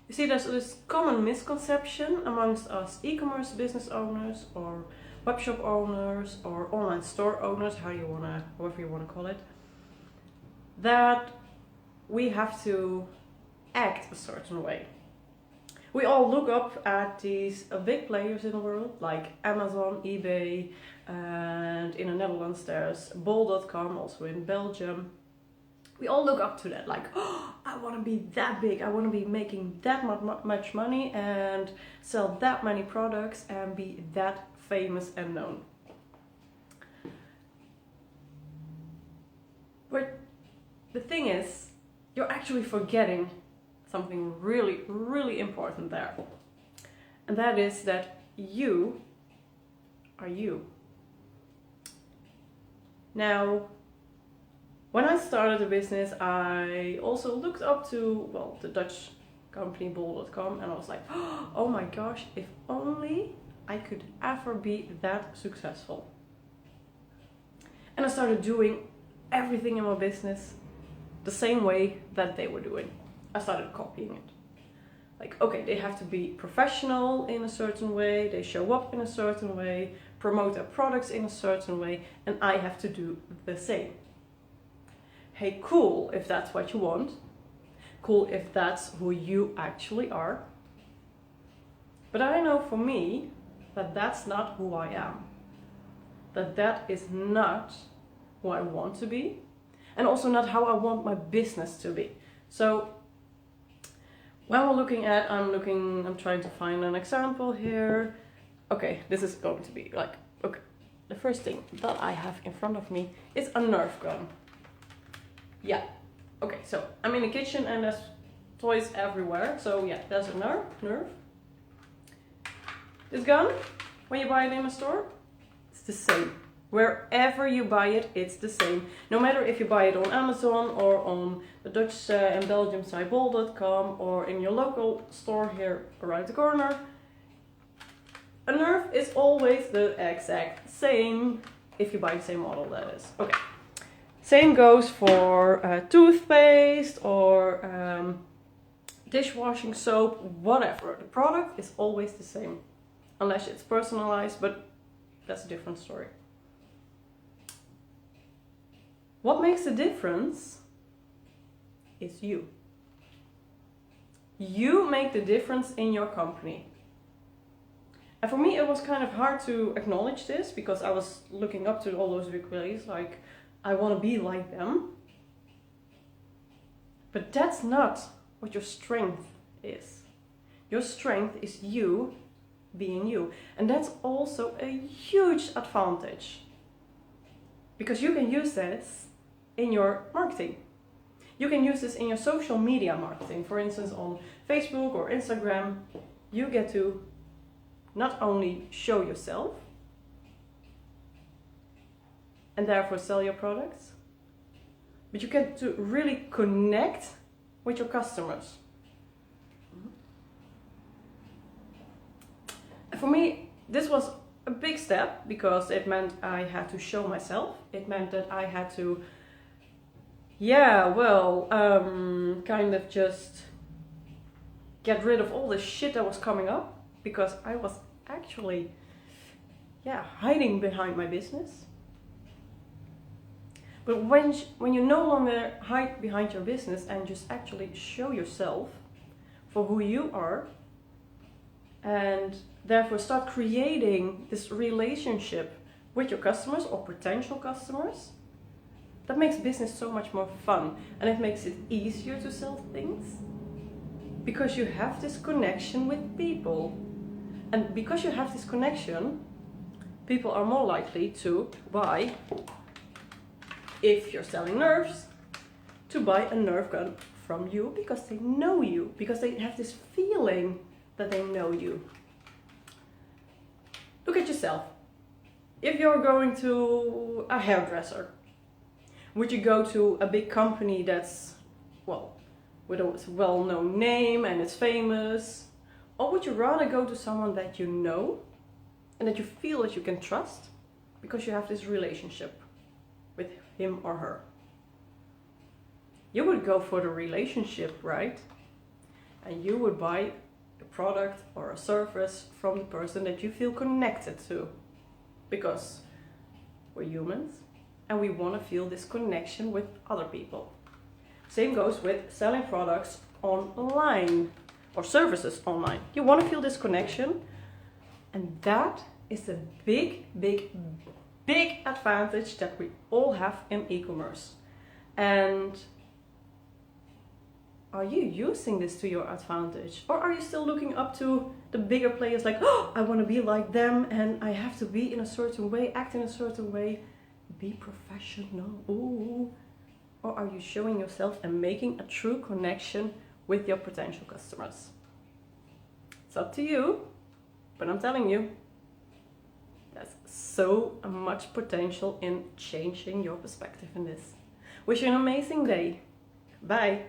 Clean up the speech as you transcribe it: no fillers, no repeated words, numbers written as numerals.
You see, there's this common misconception amongst us e-commerce business owners or webshop owners or online store owners, however you wanna call it, that we have to act a certain way. We all look up at these big players in the world, like Amazon, eBay, and in the Netherlands there's bol.com, also in Belgium. We all look up to that, like, oh, I want to be that big, I want to be making that much money and sell that many products and be that famous and known. But the thing is, you're actually forgetting something really, really important there. And that is that you are you. Now, when I started a business, I also looked up to, well, the Dutch company bol.com, and I was like, oh my gosh, if only I could ever be that successful. And I started doing everything in my business the same way that they were doing. I started copying it. Like, okay, they have to be professional in a certain way, they show up in a certain way, promote their products in a certain way, and I have to do the same. Hey, cool if that's what you want. Cool if that's who you actually are. But I know for me that that's not who I am. That is not who I want to be. And also not how I want my business to be. So when I'm trying to find an example here. Okay, this is going to be like, okay, the first thing that I have in front of me is a Nerf gun. Yeah, okay, so I'm in the kitchen and there's toys everywhere. So yeah, there's a Nerf. This gun, when you buy it in a store, it's the same. Wherever you buy it, it's the same. No matter if you buy it on Amazon or on the Dutch and Belgium site bol.com or in your local store here around the corner, a Nerf is always the exact same if you buy the same model, that is. Okay. Same goes for toothpaste or dishwashing soap, whatever. The product is always the same, unless it's personalized, but that's a different story. What makes the difference is you. You make the difference in your company. And for me, it was kind of hard to acknowledge this because I was looking up to all those big players, like, I want to be like them. But that's not what your strength is. Your strength is you being you. And that's also a huge advantage. Because you can use this in your marketing. You can use this in your social media marketing. For instance, on Facebook or Instagram, you get to not only show yourself and therefore sell your products, but you get to really connect with your customers. And for me, this was a big step because it meant I had to show myself. It meant that I had to, kind of just get rid of all the shit that was coming up because I was actually, hiding behind my business. But when you no longer hide behind your business and just actually show yourself for who you are, and therefore start creating this relationship with your customers or potential customers, that makes business so much more fun, and it makes it easier to sell things because you have this connection with people. And because you have this connection, people are more likely to buy, if you're selling Nerfs, to buy a Nerf gun from you because they know you, because they have this feeling that they know you. Look at yourself. If you're going to a hairdresser, would you go to a big company that's, with a well-known name and it's famous? Or would you rather go to someone that you know and that you feel that you can trust because you have this relationship with him or her? You would go for the relationship, right? and you would buy a product or a service from the person that you feel connected to. Because we're humans and we want to feel this connection with other people. Same goes with selling products online or services online. You want to feel this connection, and that is a big, big, big advantage that we all have in e-commerce. And are you using this to your advantage? Or are you still looking up to the bigger players like, oh, I want to be like them and I have to be in a certain way, act in a certain way, be professional. Ooh. Or are you showing yourself and making a true connection with your potential customers? It's up to you, but I'm telling you, there's so much potential in changing your perspective in this. Wish you an amazing day. Bye.